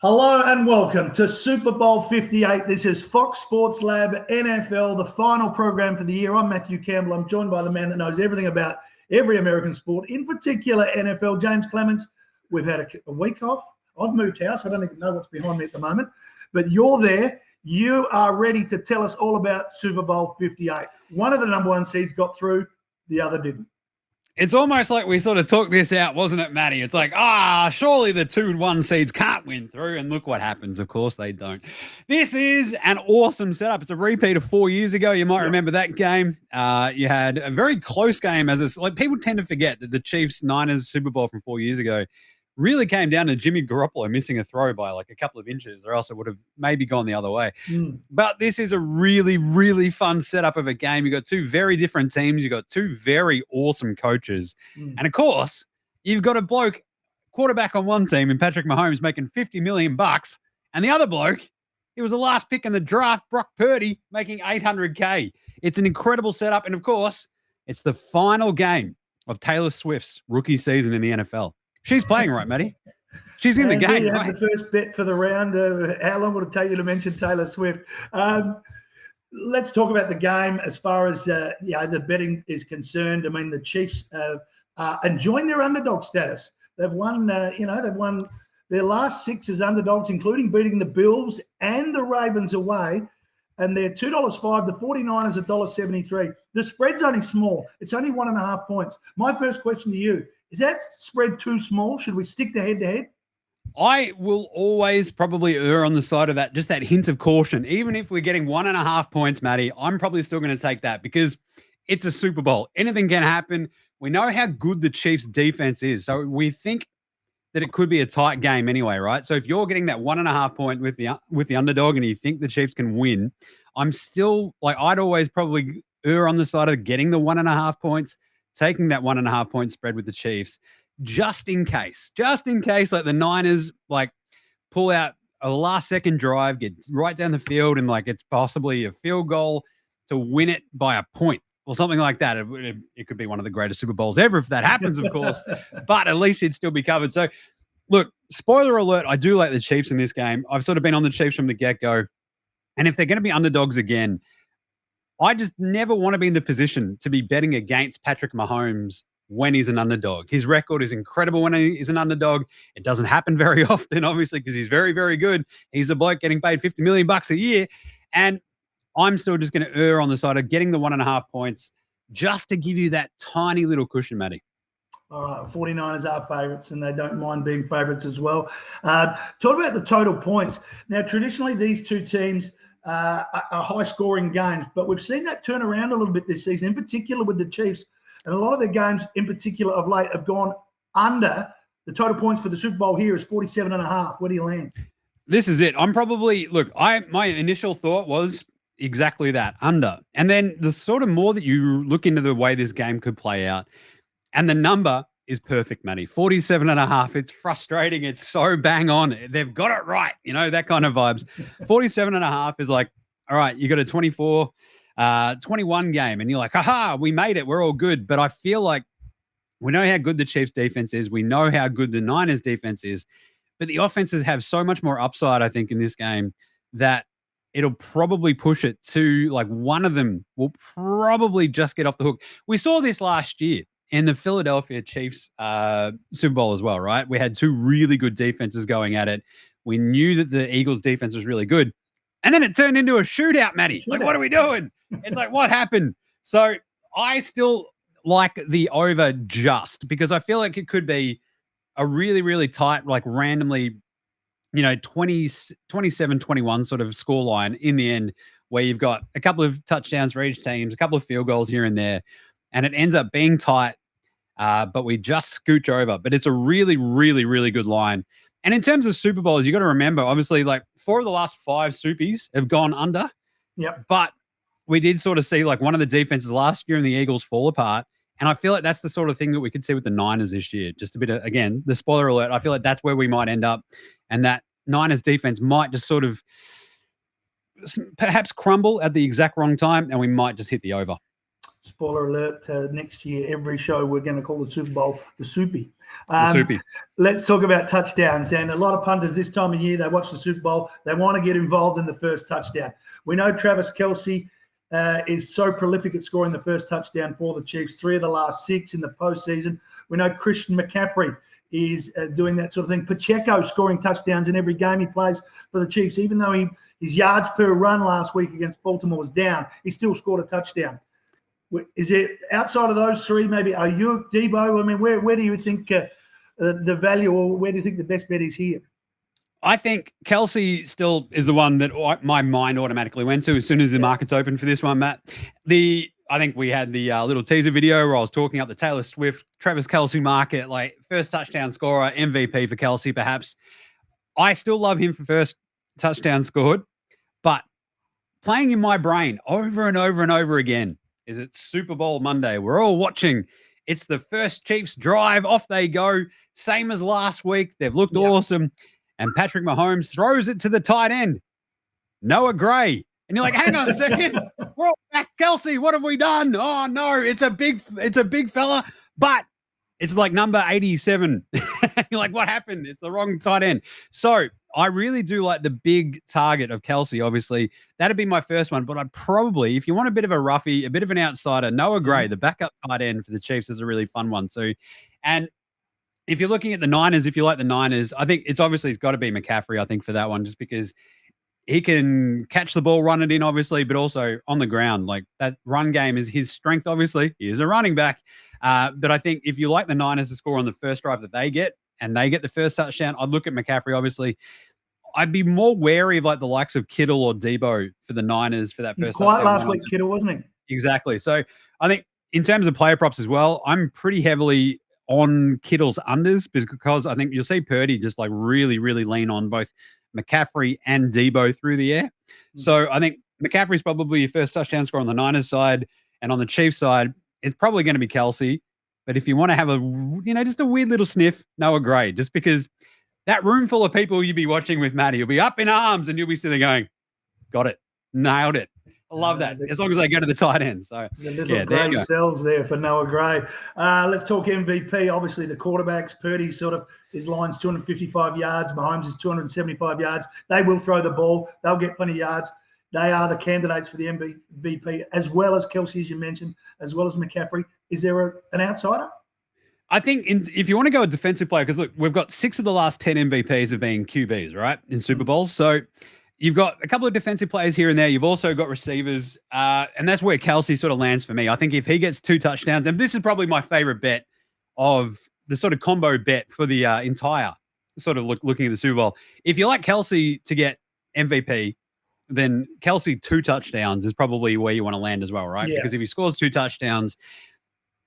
Hello and welcome to Super Bowl 58. This is Fox Sports Lab NFL, the final program for the year. I'm Matty Campbell. I'm joined by the man that knows everything about every American sport, in particular NFL, Jaymz Clements. We've had a week off. I've moved house. I don't even know what's behind me at the moment, but you're there. You are ready to tell us all about Super Bowl 58. One of the number one seeds got through, the other didn't. It's almost like we sort of took this out, wasn't it, Matty? It's like, surely the 2 and 1 seeds can't win through. And look what happens. Of course they don't. This is an awesome setup. It's a repeat of 4 years ago. You might remember that game. You had a very close game, as it's like people tend to forget that the Chiefs-Niners Super Bowl from 4 years ago really came down to Jimmy Garoppolo missing a throw by like a couple of inches, or else it would have maybe gone the other way. But this is a really, really fun setup of a game. You've got 2 very different teams. You've got 2 very awesome coaches. And of course, you've got a bloke, quarterback on one team in Patrick Mahomes making $50 million. And the other bloke, he was the last pick in the draft, Brock Purdy, making $800K. It's an incredible setup. And of course, it's the final game of Taylor Swift's rookie season in the NFL. She's playing, right, Matty? She's in the game, you right? have the first bet for the round. How long would it take you to mention Taylor Swift? Let's talk about the game as far as the betting is concerned. I mean, the Chiefs are enjoying their underdog status. They've won, they've won their last 6 as underdogs, including beating the Bills and the Ravens away. And they're $2.05. The 49ers are $1.73. The spread's only small. It's only 1.5 points. My first question to you, is that spread too small? Should we stick to head-to-head? I will always probably err on the side of that, just that hint of caution. Even if we're getting 1.5 points, Matty, I'm probably still going to take that because it's a Super Bowl. Anything can happen. We know how good the Chiefs' defense is. So we think that it could be a tight game anyway, right? So if you're getting that 1.5 point with the underdog and you think the Chiefs can win, I'm still like, I'd always probably err on the side of getting the 1.5 points, taking that 1.5 point spread with the Chiefs, just in case, like the Niners like pull out a last second drive, get right down the field, and like it's possibly a field goal to win it by a point or something like that. It could be one of the greatest Super Bowls ever if that happens, of course, but at least it'd still be covered. So look, spoiler alert, I do like the Chiefs in this game. I've sort of been on the Chiefs from the get-go. And if they're going to be underdogs again, I just never want to be in the position to be betting against Patrick Mahomes when he's an underdog. His record is incredible when he's an underdog. It doesn't happen very often, obviously, because he's very, very good. He's a bloke getting paid $50 million a year. And I'm still just going to err on the side of getting the 1.5 points just to give you that tiny little cushion, Matty. All right, 49ers are favourites, and they don't mind being favourites as well. Talk about the total points. Now, traditionally, these 2 teams are high-scoring games, but we've seen that turn around a little bit this season, in particular with the Chiefs. And a lot of their games, in particular of late, have gone under. The total points for the Super Bowl here is 47.5. Where do you land? This is it. I'm probably, look, my initial thought was exactly that, under. And then the sort of more that you look into the way this game could play out, and the number is perfect, Matty. 47.5. It's frustrating. It's so bang on. They've got it right. You know, that kind of vibes. 47.5 is like, all right, you got a 21 game and you're like, haha, we made it. We're all good. But I feel like we know how good the Chiefs defense is. We know how good the Niners defense is, but the offenses have so much more upside, I think, in this game that it'll probably push it to like one of them will probably just get off the hook. We saw this last year in the Philadelphia Chiefs Super Bowl as well, right? We had 2 really good defenses going at it. We knew that the Eagles defense was really good. And then it turned into a shootout, Matty. Like, what are we doing? It's like, what happened? So I still like the over just because I feel like it could be a really, really tight, like randomly, 27-21 sort of scoreline in the end where you've got a couple of touchdowns for each team, a couple of field goals here and there. And it ends up being tight, but we just scooch over. But it's a really, really, really good line. And in terms of Super Bowls, you got to remember, obviously, like 4 of the last 5 Supies have gone under. Yep. But we did sort of see like one of the defenses last year in the Eagles fall apart. And I feel like that's the sort of thing that we could see with the Niners this year. Just a bit of, again, the spoiler alert, I feel like that's where we might end up. And that Niners defense might just sort of perhaps crumble at the exact wrong time, and we might just hit the over. Spoiler alert, next year, every show we're going to call the Super Bowl the Soupy. The Soupy. Let's talk about touchdowns. And a lot of punters this time of year, they watch the Super Bowl. They want to get involved in the first touchdown. We know Travis Kelce is so prolific at scoring the first touchdown for the Chiefs, 3 of the last 6 in the postseason. We know Christian McCaffrey is doing that sort of thing. Pacheco scoring touchdowns in every game he plays for the Chiefs. Even though his yards per run last week against Baltimore was down, he still scored a touchdown. Is it outside of those 3, maybe Ayuk, Debo? I mean, where do you think the value, or where do you think the best bet is here? I think Kelce still is the one that my mind automatically went to as soon as the market's open for this one, Matt. I think we had the little teaser video where I was talking up the Taylor Swift, Travis Kelce market, like first touchdown scorer, MVP for Kelce, perhaps. I still love him for first touchdown scored, but playing in my brain over and over and over again, is it Super Bowl Monday? We're all watching. It's the first Chiefs drive. Off they go. Same as last week. They've looked awesome. And Patrick Mahomes throws it to the tight end, Noah Gray. And you're like, hang on a second. We're all back, Kelce. What have we done? Oh, no. It's a big fella. But it's like number 87. You're like, what happened? It's the wrong tight end. So I really do like the big target of Kelce, obviously. That'd be my first one. But I'd probably, if you want a bit of a roughie, a bit of an outsider, Noah Gray, the backup tight end for the Chiefs, is a really fun one too. And if you're looking at the Niners, if you like the Niners, I think it's got to be McCaffrey, I think, for that one, just because he can catch the ball, run it in, obviously, but also on the ground. Like, that run game is his strength, obviously. He is a running back. But I think if you like the Niners to score on the first drive that they get, and they get the first touchdown, I'd look at McCaffrey, obviously. I'd be more wary of like the likes of Kittle or Debo for the Niners for that first touchdown. Quite last week, Kittle, wasn't he? Exactly. So I think in terms of player props as well, I'm pretty heavily on Kittle's unders, because I think you'll see Purdy just like really, really lean on both McCaffrey and Debo through the air. Mm-hmm. So I think McCaffrey's probably your first touchdown scorer on the Niners side, and on the Chiefs side, it's probably going to be Kelce. But if you want to have just a weird little sniff, Noah Gray, just because that room full of people you'll be watching with Matty, you'll be up in arms and you'll be sitting there going, got it, nailed it. I love that, as long as they go to the tight end. So the little grey cells there for Noah Gray. Let's talk MVP. Obviously, the quarterbacks, Purdy his line's 255 yards. Mahomes is 275 yards. They will throw the ball. They'll get plenty of yards. They are the candidates for the MVP, as well as Kelce, as you mentioned, as well as McCaffrey. Is there an outsider? I think if you want to go a defensive player, because look, we've got 6 of the last 10 MVPs have been QBs, right, in Super Bowls. So you've got a couple of defensive players here and there. You've also got receivers, and that's where Kelce sort of lands for me. I think if he gets 2 touchdowns, and this is probably my favorite bet of the sort of combo bet for the entire sort of looking at the Super Bowl. If you like Kelce to get MVP, then Kelce 2 touchdowns is probably where you want to land as well, right? Yeah. Because if he scores 2 touchdowns,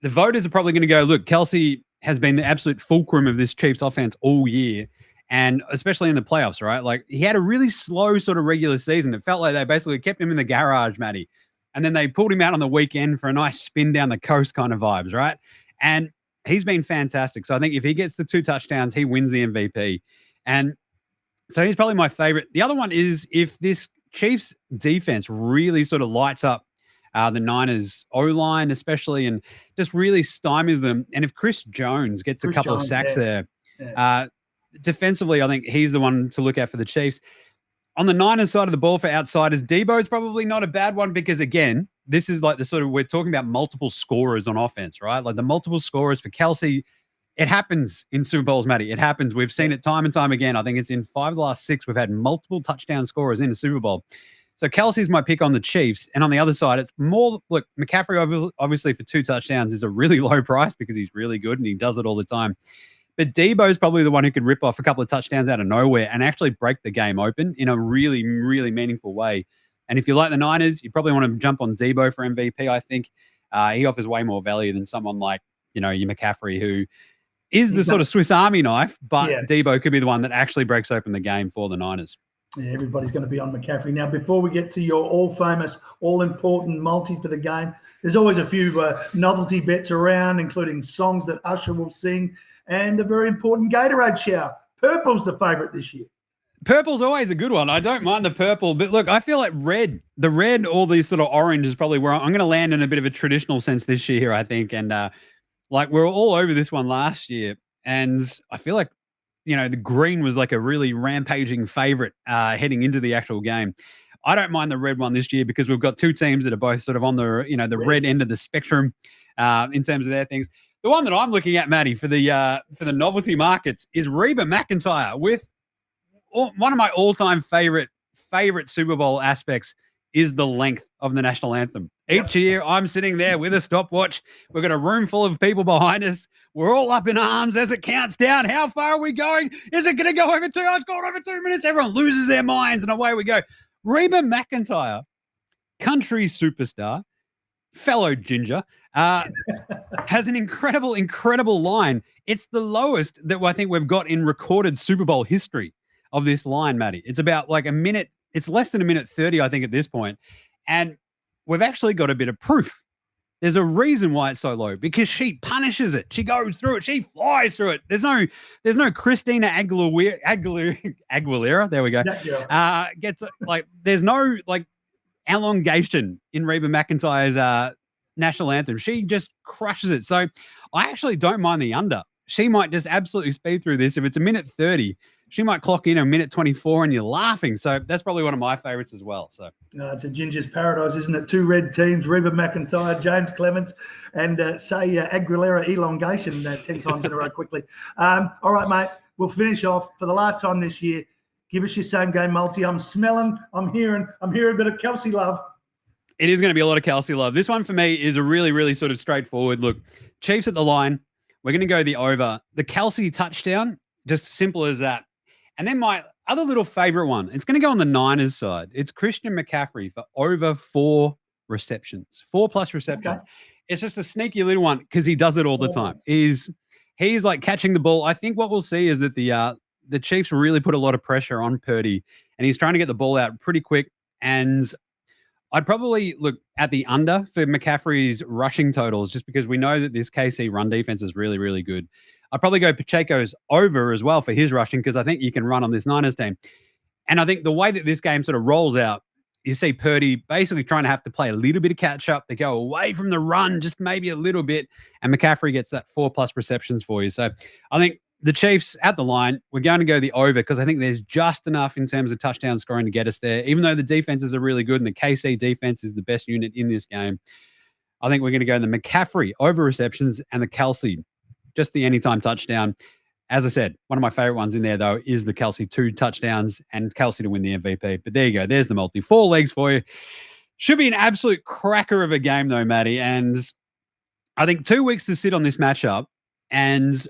the voters are probably going to go, look, Kelce has been the absolute fulcrum of this Chiefs offense all year, and especially in the playoffs, right? Like, he had a really slow sort of regular season. It felt like they basically kept him in the garage, Matty, and then they pulled him out on the weekend for a nice spin down the coast kind of vibes, right? And he's been fantastic. So I think if he gets the 2 touchdowns, he wins the MVP. And so he's probably my favorite. The other one is if this Chiefs defense really sort of lights up the Niners O-line especially, and just really stymies them. And if Chris Jones gets a couple of sacks there, defensively, I think he's the one to look at for the Chiefs. On the Niners side of the ball for outsiders, Debo's probably not a bad one, because again, this is like the sort of, we're talking about multiple scorers on offense, right? Like the multiple scorers for Kelce, it happens in Super Bowls, Matty. It happens. We've seen it time and time again. I think it's in 5 of the last 6 we've had multiple touchdown scorers in a Super Bowl. So Kelce's my pick on the Chiefs. And on the other side, it's more, look, McCaffrey obviously for 2 touchdowns is a really low price because he's really good and he does it all the time. But Debo's probably the one who could rip off a couple of touchdowns out of nowhere and actually break the game open in a really, really meaningful way. And if you like the Niners, you probably want to jump on Debo for MVP, I think. He offers way more value than someone like, your McCaffrey, who is the sort of Swiss Army knife, but Debo could be the one that actually breaks open the game for the Niners. Yeah, everybody's going to be on McCaffrey. Now, before we get to your all-famous, all-important multi for the game, there's always a few novelty bets around, including songs that Usher will sing and the very important Gatorade shower. Purple's the favourite this year. Purple's always a good one. I don't mind the purple, but look, I feel like the red, all these sort of orange is probably where I'm going to land in a bit of a traditional sense this year, I think. And like we're all over this one last year. And I feel like, the green was like a really rampaging favorite heading into the actual game. I don't mind the red one this year because we've got two teams that are both sort of on the red end of the spectrum in terms of their things. The one that I'm looking at, Matty, for the novelty markets is Reba McEntire with one of my all-time favorite Super Bowl aspects is the length of the national anthem. Each year, I'm sitting there with a stopwatch. We've got a room full of people behind us. We're all up in arms as it counts down. How far are we going? Is it going to go over 2 hours? Gone over 2 minutes. Everyone loses their minds, and away we go. Reba McEntire, country superstar, fellow ginger, has an incredible line. It's the lowest that I think we've got in recorded Super Bowl history of this line, Matty. It's about like a minute. It's less than a minute 30, I think, at this point. And we've actually got a bit of proof. There's a reason why it's so low, because she punishes it. She goes through it. She flies through it. There's no Christina Aguilera. There we go. Gets like, there's no like elongation in Reba McEntire's national anthem. She just crushes it. So I actually don't mind the under. She might just absolutely speed through this. If it's a minute 30, she might clock in a minute 24 and you're laughing. So that's probably one of my favorites as well. So it's a ginger's paradise, isn't it? Two red teams, Reba McEntire, Jaymz Clements, and Aguilera elongation 10 times in a row quickly. All right, mate, we'll finish off for the last time this year. Give us your same game multi. I'm hearing a bit of Kelsey love. It is going to be a lot of Kelsey love. This one for me is a really, really sort of straightforward. Look, Chiefs at the line. We're going to go the over. The Kelsey touchdown, just simple as that. And then my other little favorite one, it's going to go on the Niners side. It's Christian McCaffrey for over 4 receptions, 4+ receptions. Okay. It's just a sneaky little one because he does it all the time. He's like catching the ball. I think what we'll see is that the Chiefs really put a lot of pressure on Purdy, and he's trying to get the ball out pretty quick. And I'd probably look at the under for McCaffrey's rushing totals just because we know that this KC run defense is really, really good. I'd probably go Pacheco's over as well for his rushing because I think you can run on this Niners team. And I think the way that this game sort of rolls out, you see Purdy basically trying to have to play a little bit of catch up. They go away from the run just maybe a little bit, and McCaffrey gets that 4+ receptions for you. So I think the Chiefs at the line, we're going to go the over because I think there's just enough in terms of touchdown scoring to get us there. Even though the defenses are really good and the KC defense is the best unit in this game, I think we're going to go the McCaffrey over receptions and the Kelsey, just the anytime touchdown. As I said, one of my favorite ones in there, though, is the Kelsey 2 touchdowns and Kelsey to win the MVP. But there you go. There's the multi. 4 legs for you. Should be an absolute cracker of a game, though, Matty. And I think 2 weeks to sit on this matchup. And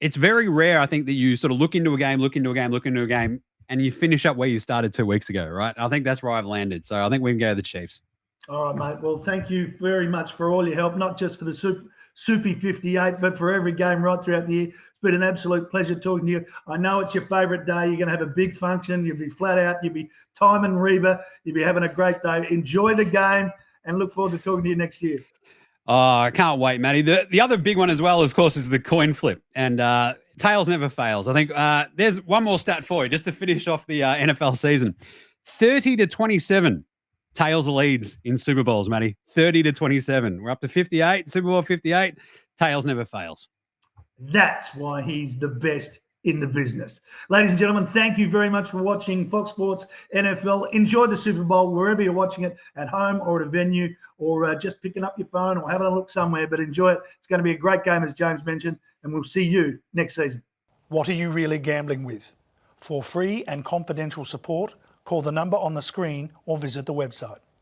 it's very rare, I think, that you sort of look into a game, and you finish up where you started 2 weeks ago, right? I think that's where I've landed. So I think we can go the Chiefs. All right, mate. Well, thank you very much for all your help, not just for the Soupy 58, but for every game right throughout the year. It's been an absolute pleasure talking to you. I know it's your favourite day. You're going to have a big function. You'll be flat out. You'll be timing Reba. You'll be having a great day. Enjoy the game and look forward to talking to you next year. Oh, I can't wait, Matty. The other big one as well, of course, is the coin flip. And tails never fails. I think there's one more stat for you just to finish off the NFL season. 30-27. Tails leads in Super Bowls, Matty. 30-27. We're up to 58, Super Bowl 58. Tails never fails. That's why he's the best in the business. Ladies and gentlemen, thank you very much for watching Fox Sports NFL. Enjoy the Super Bowl wherever you're watching it, at home or at a venue, or just picking up your phone or having a look somewhere, but enjoy it. It's going to be a great game, as James mentioned, and we'll see you next season. What are you really gambling with? For free and confidential support, call the number on the screen or visit the website.